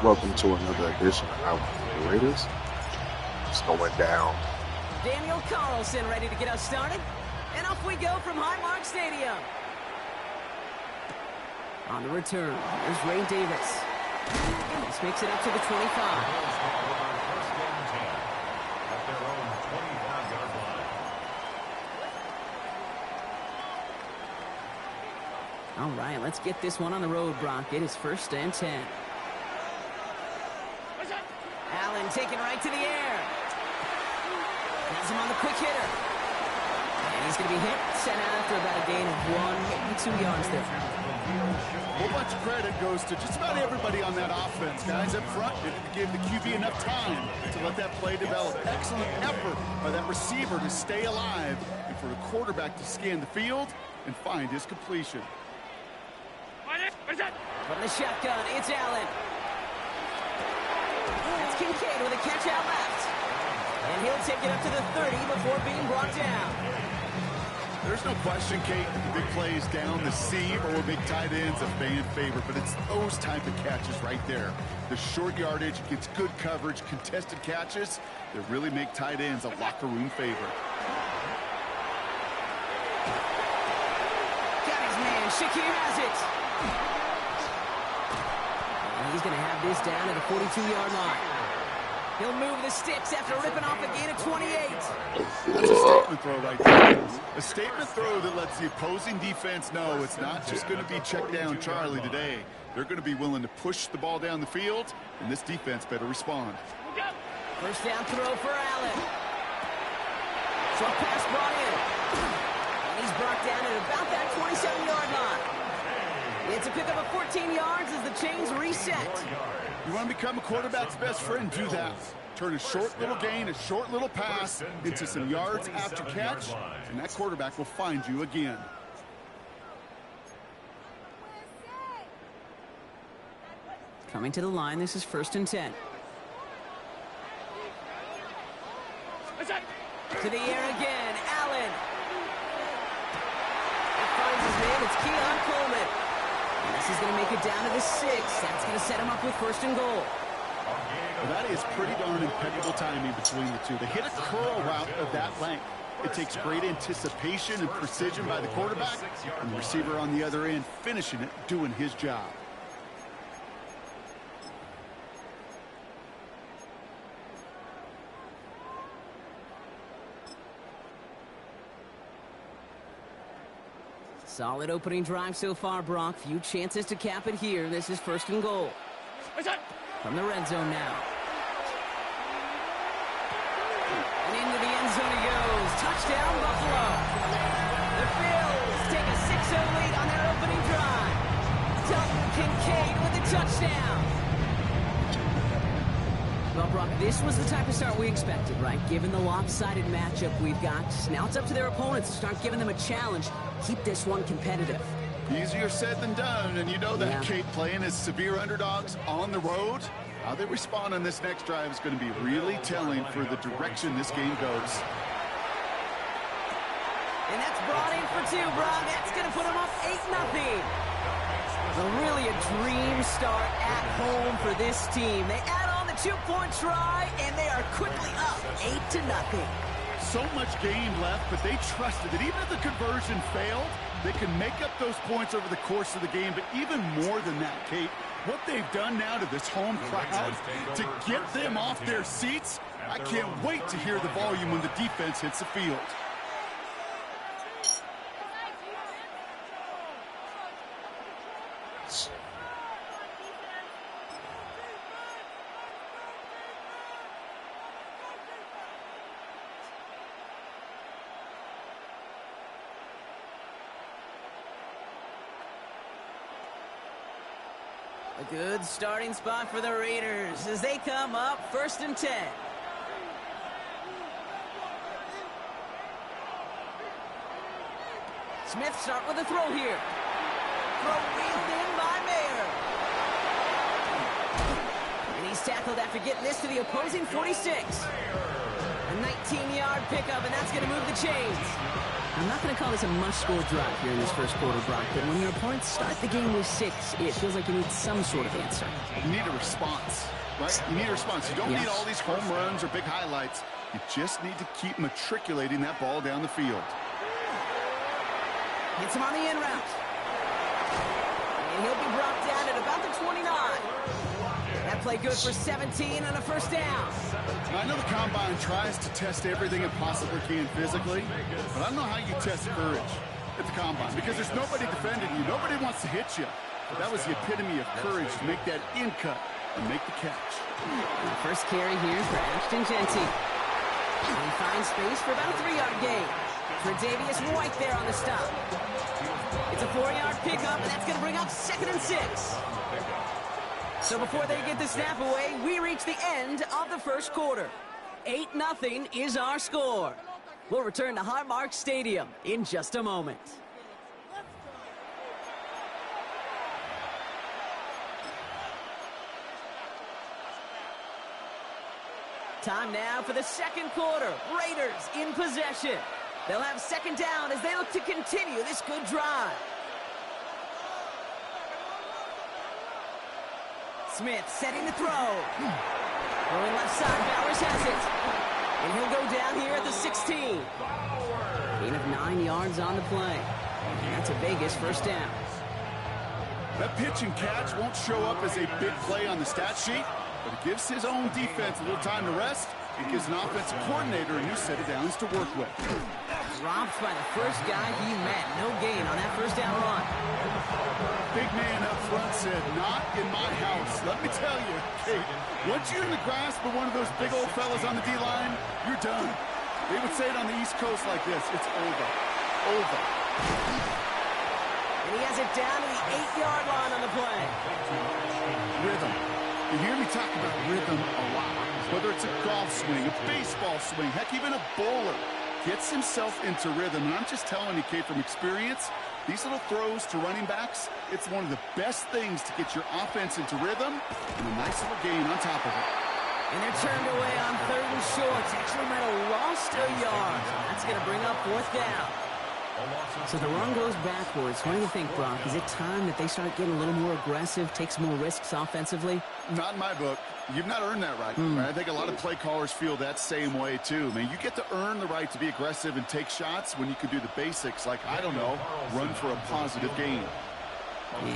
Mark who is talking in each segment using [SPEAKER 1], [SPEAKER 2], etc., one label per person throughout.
[SPEAKER 1] Welcome to another edition of Outlook the Raiders. It's going down.
[SPEAKER 2] Daniel Carlson ready to get us started. And off we go from Highmark Stadium. On the return, here's Ray Davis. This makes it up to the 25. All right, let's get this one on the road, Brock. It is 1st and 10. Allen taking right to the air. Has him on the quick hitter. And he's going to be hit, sent out after about a gain of 2 yards there.
[SPEAKER 3] A whole bunch of credit goes to just about everybody on that offense. Guys up front, they gave the QB enough time to let that play develop. Excellent effort by that receiver to stay alive and for the quarterback to scan the field and find his completion.
[SPEAKER 2] From the shotgun, it's Allen. It's Kincaid with a catch out left. And he'll take it up to the 30 before being brought down.
[SPEAKER 3] There's no question, Kate, the big plays down the seam or big tight ends a fan favorite, but it's those type of catches right there. The short yardage against good coverage, contested catches that really make tight ends a locker room favorite.
[SPEAKER 2] Got his man, Shakir has it. And he's going to have this down at the 42-yard line. He'll move the sticks after ripping off a gain of 28.
[SPEAKER 3] That's a statement throw right there. A statement throw that lets the opposing defense know it's not just going to be check down Charlie today. They're going to be willing to push the ball down the field, and this defense better respond.
[SPEAKER 2] First down throw for Allen. Short pass brought in. And he's brought down at about that 27-yard line. It's a pickup of 14 yards as the chains reset.
[SPEAKER 3] You want to become a quarterback's best friend? Do that. Turn a short little gain, a short little pass into some yards after catch, and that quarterback will find you again.
[SPEAKER 2] Coming to the line, this is 1st and 10. To the air again, Allen. It finds his man, it's Keon Coleman. And this is going to make it down to the 6. That's going to set him up with 1st and goal.
[SPEAKER 3] Well, that is pretty darn impeccable timing between the two. They hit a curl route of that length. It takes great anticipation and precision by the quarterback, and the receiver on the other end finishing it, doing his job.
[SPEAKER 2] Solid opening drive so far, Brock. Few chances to cap it here. This is 1st and goal. From the red zone now. And into the end zone he goes. Touchdown, Buffalo. The Bills take a 6-0 lead on their opening drive. Dalton Kincaid with the touchdown. Well, Brock, this was the type of start we expected, right? Given the lopsided matchup we've got. Now it's up to their opponents to start giving them a challenge. Keep this one competitive.
[SPEAKER 3] Easier said than done, and you know that, Kate, playing as severe underdogs on the road. How they respond on this next drive is going to be really telling for the direction this game goes.
[SPEAKER 2] And that's brought in for 2, Brock. That's going to put them up 8-0. So really a dream start at home for this team. They add on the 2-point try, and they are quickly up 8-0.
[SPEAKER 3] So much game left, but they trusted that even if the conversion failed, they can make up those points over the course of the game. But even more than that, Kate, what they've done now to this home crowd to get them off their seats, I can't wait to hear the volume when the defense hits the field.
[SPEAKER 2] A good starting spot for the Raiders as they come up 1st and 10. Smith start with a throw here. Throw wheeled in by Mayer. And he's tackled after getting this to the opposing 46. A 19-yard pickup, and that's going to move the chains. I'm not going to call this a must-score drive here in this first quarter, Brock, but when your opponents start the game with 6, it feels like you need some sort of answer.
[SPEAKER 3] You need a response, right? You need a response. You don't need all these home runs or big highlights. You just need to keep matriculating that ball down the field.
[SPEAKER 2] Hits him on the in route. And he'll be brought down at about the 29. That play good for 17 and a first down.
[SPEAKER 3] Now, I know the Combine tries to test everything it possibly can physically, but I don't know how you test courage at the Combine because there's nobody defending you. Nobody wants to hit you. But that was the epitome of courage to make that in cut and make the catch.
[SPEAKER 2] And the first carry here for Ashton Genty. And he finds space for about a 3-yard gain. For Davius White there on the stop. It's a 4-yard pickup, and that's going to bring up 2nd and 6. So before they get the snap away, we reach the end of the first quarter. 8-0 is our score. We'll return to Highmark Stadium in just a moment. Time now for the second quarter. Raiders in possession. They'll have 2nd down as they look to continue this good drive. Smith setting the throw. Going left side, Bowers has it. And he'll go down here at the 16. Gain of 9 yards on the play. And that's a Vegas first down.
[SPEAKER 3] That pitch and catch won't show up as a big play on the stat sheet, but it gives his own defense a little time to rest. It gives an offensive coordinator a new set of downs to work with.
[SPEAKER 2] Dropped by the first guy he met. No gain on that first down run.
[SPEAKER 3] Big man up front said, "Not in my house." Let me tell you, Kate, once you're in the grasp of one of those big old fellas on the D-line, you're done. They would say it on the East Coast like this: it's over. Over.
[SPEAKER 2] And he has it down to the 8-yard line on the play.
[SPEAKER 3] Rhythm. You hear me talk about rhythm a lot. Whether it's a golf swing, a baseball swing, heck, even a bowler gets himself into rhythm. And I'm just telling you, Kate, from experience, these little throws to running backs, it's one of the best things to get your offense into rhythm and a nice little gain on top of it.
[SPEAKER 2] And they're turned away on 3rd and short. Actually might have lost a yard. That's going to bring up 4th down. So the run goes backwards. What do you think, Brock? Is it time that they start getting a little more aggressive, take some more risks offensively?
[SPEAKER 3] Not in my book. You've not earned that right. I think a lot of play callers feel that same way, too. Man, you get to earn the right to be aggressive and take shots when you can do the basics, like, I don't know, run for a positive gain.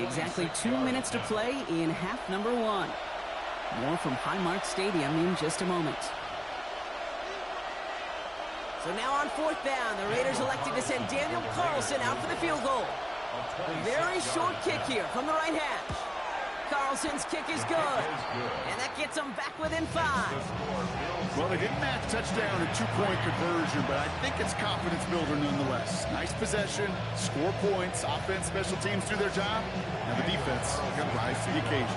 [SPEAKER 2] Exactly 2 minutes to play in half number 1. More from Highmark Stadium in just a moment. So now on 4th down, the Raiders elected to send Daniel Carlson out for the field goal. A very short kick here from the right hash. Carlson's kick is good. And that gets them back within 5.
[SPEAKER 3] Well, they didn't match touchdown and 2-point conversion, but I think it's confidence builder nonetheless. Nice possession, score points, offense, special teams do their job. Now the defense got to rise to the occasion.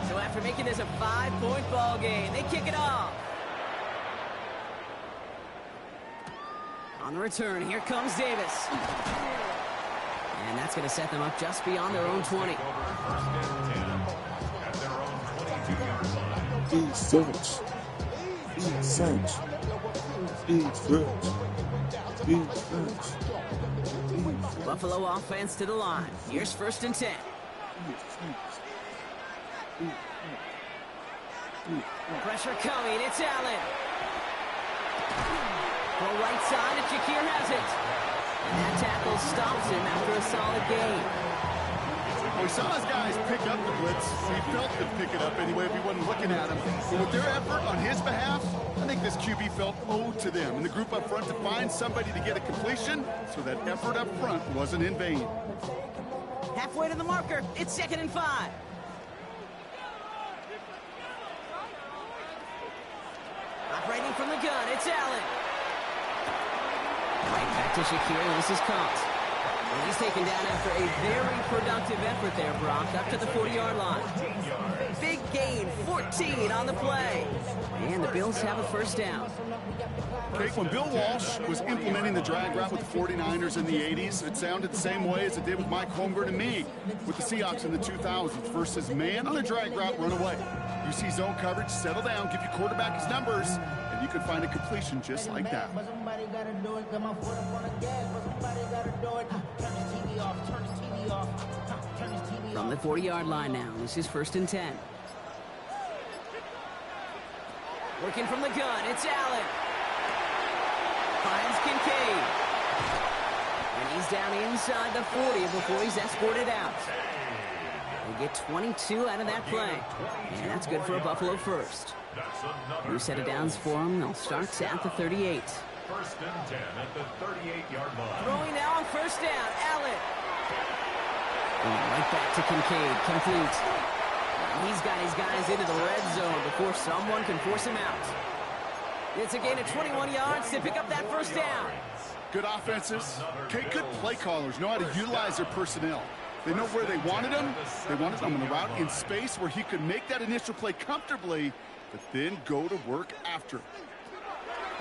[SPEAKER 2] So after making this a 5-point ball game, they kick it off. On the return, here comes Davis. And that's going to set them up just beyond their own 20.
[SPEAKER 1] Defense. Defense. Defense. Defense.
[SPEAKER 2] Buffalo offense to the line. Here's 1st and 10. Pressure coming. It's Allen. Go right side, and Shakir has it. And that tackle stops him after a solid gain.
[SPEAKER 3] Well, we saw his guys pick up the blitz. He felt them pick it up anyway if he wasn't looking at him. But with their effort on his behalf, I think this QB felt owed to them and the group up front to find somebody to get a completion, so that effort up front wasn't in vain.
[SPEAKER 2] Halfway to the marker. It's 2nd and 5. Operating from the gun, it's Allen. Right back to Shakir. This is caught. And he's taken down after a very productive effort there, Brock, up to the 40-yard line. Big gain, 14 on the play. And the Bills have a first down.
[SPEAKER 3] Kate, when Bill Walsh was implementing the drag route with the 49ers in the 80s, it sounded the same way as it did with Mike Holmgren and me with the Seahawks in the 2000s versus man on a drag route, run away. You see zone coverage, settle down, give your quarterback his numbers, and and you could find a completion just like that.
[SPEAKER 2] From the 40-yard line now, this is 1st and 10. Working from the gun, it's Allen. Finds Kincaid. And he's down inside the 40 before he's escorted out. They get 22 out of that play. And that's good for a Buffalo first. New set of downs for them. They'll start at the 38.
[SPEAKER 4] 1st and 10 at the 38-yard line.
[SPEAKER 2] Throwing now on 1st down, Allen. Going right back to Kincaid, complete. He's got his guys into the red zone before someone can force him out. It's a gain of 21 yards to pick up that 1st down.
[SPEAKER 3] Good offenses. Good play callers know how to utilize their personnel. They know where they wanted him. They wanted him on the route in space where he could make that initial play comfortably, but then go to work after.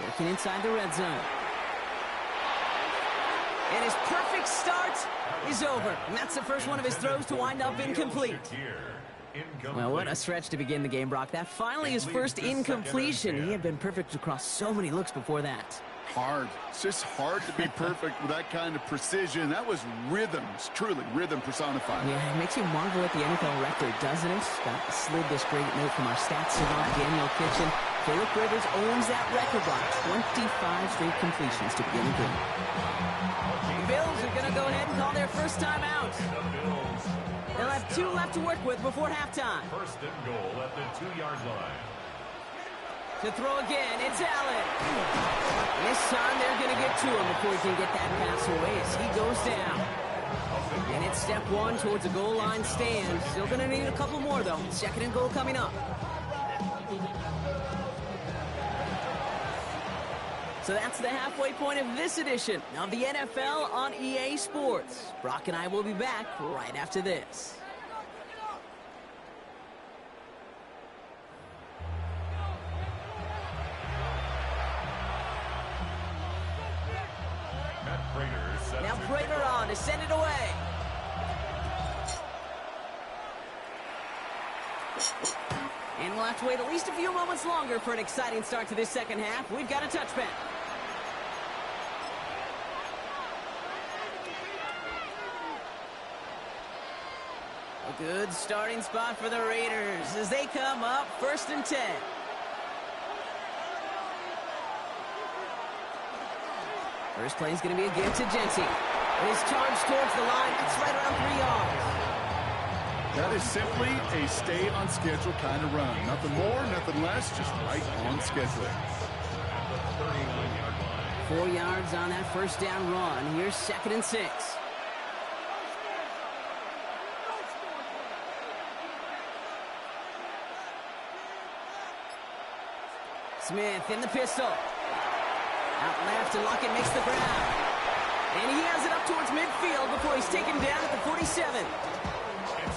[SPEAKER 2] Working inside the red zone. And his perfect start is over. And that's the first one of his throws to wind up incomplete. Well, what a stretch to begin the game, Brock. That finally his first incompletion. He had been perfect across so many looks before that.
[SPEAKER 3] Hard. It's just hard to be perfect with that kind of precision. That was rhythm. It's truly rhythm personified.
[SPEAKER 2] Yeah, it makes you marvel at the NFL record, doesn't it? Got slid this great note from our stats savant, Daniel Kitchen. Philip Rivers owns that record block. 25 straight completions to begin the game. The Bills are going to go ahead and call their first time out. They'll have 2 left to work with before halftime.
[SPEAKER 4] 1st and goal at the 2-yard line.
[SPEAKER 2] To throw again, it's Allen. This time they're going to get to him before he can get that pass away as he goes down. And it's step 1 towards a goal line stand. Still going to need a couple more, though. 2nd and goal coming up. So that's the halfway point of this edition of the NFL on EA Sports. Brock and I will be back right after this. Now Prater on to send it away. And we'll have to wait at least a few moments longer for an exciting start to this second half. We've got a touchback. A good starting spot for the Raiders as they come up 1st and 10. First play is going to be a give to Jency. His charge towards the line. It's right around 3 yards.
[SPEAKER 3] That is simply a stay-on-schedule kind of run. Nothing more, nothing less, just right on schedule.
[SPEAKER 2] 4 yards on that 1st down run. Here's 2nd and 6. Smith in the pistol. Out left, and Lockett makes the ground. And he has it up towards midfield before he's taken down at the 47.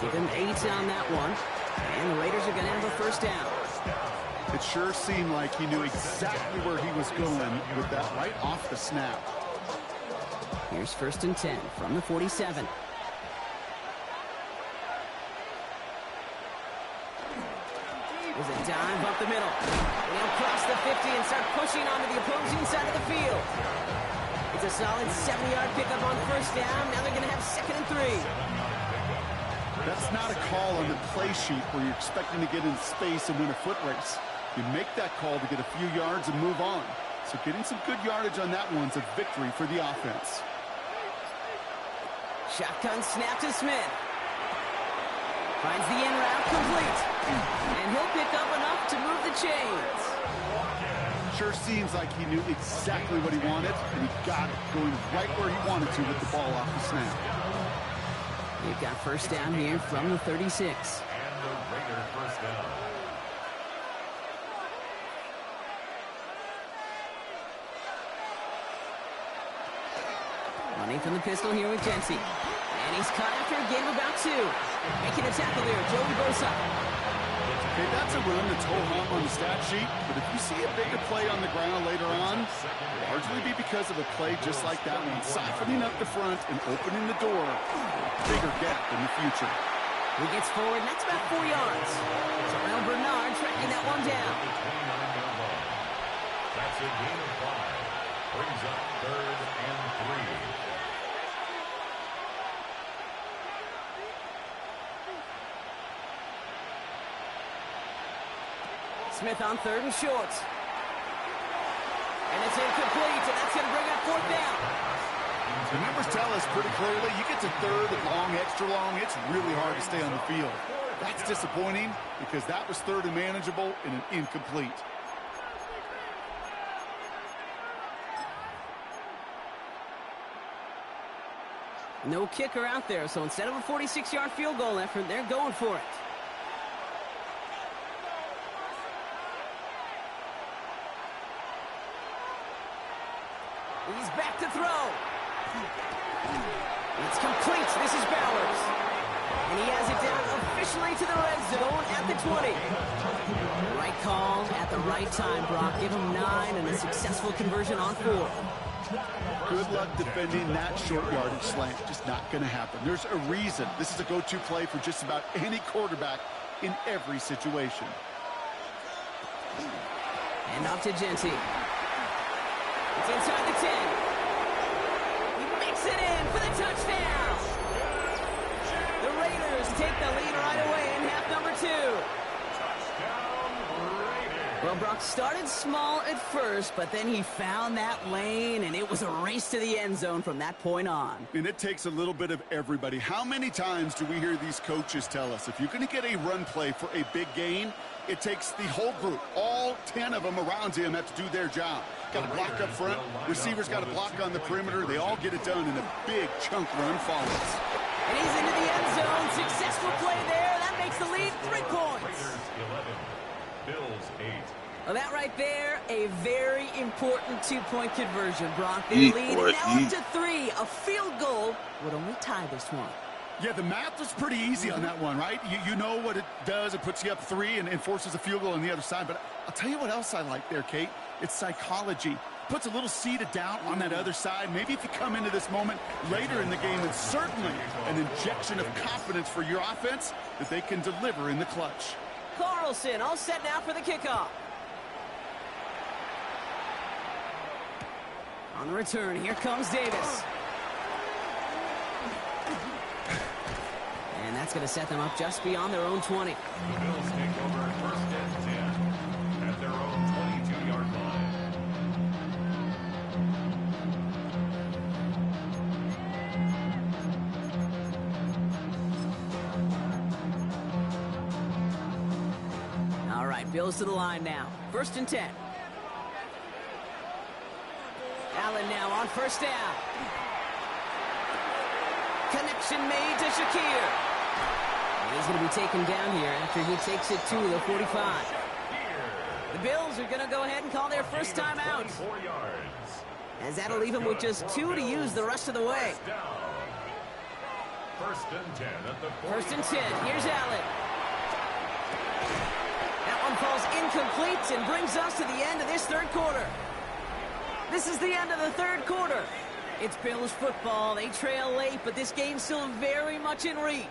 [SPEAKER 2] Give him 8 on that one. And the Raiders are going to have a 1st down.
[SPEAKER 3] It sure seemed like he knew exactly where he was going with that right off the snap.
[SPEAKER 2] Here's 1st and 10 from the 47. There's a dive up the middle. And he'll cross the 50 and start pushing onto the opposing side of the field. It's a solid 70-yard pickup on 1st down. Now they're going to have 2nd and 3.
[SPEAKER 3] That's not a call on the play sheet where you're expecting to get in space and win a foot race. You make that call to get a few yards and move on. So getting some good yardage on that one's a victory for the offense.
[SPEAKER 2] Shotgun snap to Smith. Finds the in route complete. And he'll pick up enough to move the chains.
[SPEAKER 3] Sure seems like he knew exactly what he wanted, and he got it, going right where he wanted to with the ball off the snap.
[SPEAKER 2] They've got 1st down here from the 36.
[SPEAKER 4] And the Raider 1st down.
[SPEAKER 2] Running from the pistol here with Jency. And he's caught after a gain of about 2. Making a tackle there, Joey Bosa.
[SPEAKER 3] Okay, that's a run that's ho-hum on the stat sheet, but if you see a bigger play on the ground later on, it'll largely be because of a play just like that one, softening up the front and opening the door, bigger gap in the future.
[SPEAKER 2] He gets forward, and that's about 4 yards. So Al Bernard tracking that one down.
[SPEAKER 4] That's a gain of 5. Brings up 3rd and 3.
[SPEAKER 2] Smith on 3rd and short. And it's incomplete, and that's going to bring up 4th down.
[SPEAKER 3] The numbers tell us pretty clearly, you get to 3rd and long, extra long, it's really hard to stay on the field. That's disappointing because that was 3rd and manageable and an incomplete.
[SPEAKER 2] No kicker out there, so instead of a 46-yard field goal effort, they're going for it. He's back to throw. It's complete. This is Bowers. And he has it down officially to the red zone at the 20. Right call at the right time, Brock. Give him 9 and a successful conversion on 4.
[SPEAKER 3] Good luck defending that short yardage slant. Just not going to happen. There's a reason this is a go-to play for just about any quarterback in every situation.
[SPEAKER 2] And up to Genty. It's inside the 10. He makes it in for the touchdown. The Raiders take the lead right away in half number 2. Well, Brock started small at first, but then he found that lane, and it was a race to the end zone from that point on.
[SPEAKER 3] And it takes a little bit of everybody. How many times do we hear these coaches tell us, if you're going to get a run play for a big gain, it takes the whole group, all 10 of them around him have to do their job. Got to block up front, receivers got to block on the perimeter. They all get it done, and a big chunk run follows.
[SPEAKER 2] And he's into the end zone. Successful play there. That makes the lead 3 points.
[SPEAKER 4] Bills 8.
[SPEAKER 2] Well, that right there, a very important 2-point conversion, Brock. They lead now up to 3. A field goal would only tie this one.
[SPEAKER 3] Yeah, the math was pretty easy on that one, right? You know what it does. It puts you up 3 and forces a field goal on the other side. But I'll tell you what else I like there, Kate. It's psychology. Puts a little seed of doubt on that other side. Maybe if you come into this moment later in the game, it's certainly an injection of confidence for your offense that they can deliver in the clutch.
[SPEAKER 2] Carlson all set now for the kickoff. On the return, here comes Davis. And that's going to set them up just beyond their own 20.
[SPEAKER 4] The Bills take over 1st and 10 at their own 22-yard line.
[SPEAKER 2] All right, Bills to the line now. 1st and 10. Allen now on 1st down. Connection made to Shakir. He's going to be taken down here after he takes it to the 45. The Bills are going to go ahead and call their first time out. As that'll leave him with just 2 to use the rest of the way.
[SPEAKER 4] 1st and 10 at the
[SPEAKER 2] 1st and 10. Here's Allen. That one falls incomplete and brings us to the end of this 3rd quarter. This is the end of the 3rd quarter. It's Bills football. They trail late, but this game's still very much in reach.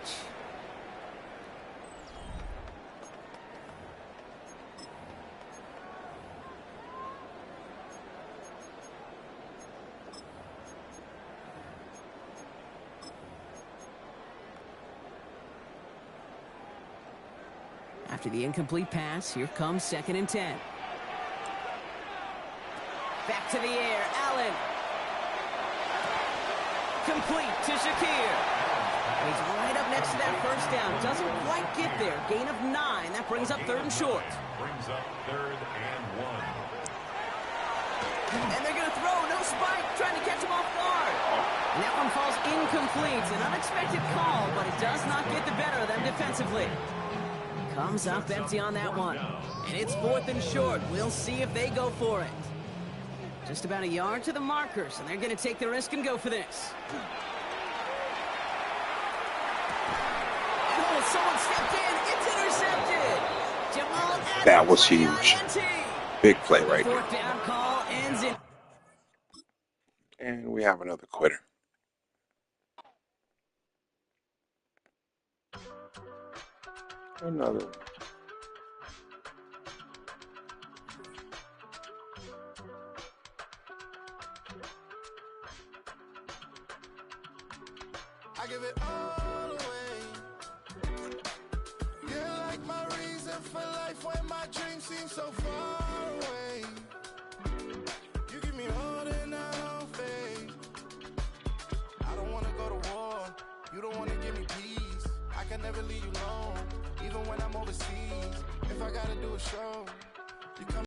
[SPEAKER 2] After the incomplete pass, here comes 2nd and 10. Back to the air, Allen. Complete to Shakir. He's right up next to that 1st down. Doesn't quite get there. Gain of 9. That brings up 3rd and short.
[SPEAKER 4] Brings up 3rd and 1.
[SPEAKER 2] And they're going to throw. No spike. Trying to catch him off guard. And that one falls incomplete. An unexpected call, but it does not get the better of them defensively. Comes up empty on that one. And it's 4th and short. We'll see if they go for it. Just about a yard to the markers, and they're going to take the risk and go for this. Oh, someone stepped in. It's intercepted. Jamal Adams.
[SPEAKER 1] That was huge. Big play right there.
[SPEAKER 2] 4th down call ends in.
[SPEAKER 1] And we have another quitter. Another.
[SPEAKER 5] I give it all away. You're like my reason for life when my dreams seem so far away. You give me all that I don't fade. I don't wanna go to war. You don't wanna give me peace. I can never leave you alone, even when I'm overseas. If I gotta do a show, you come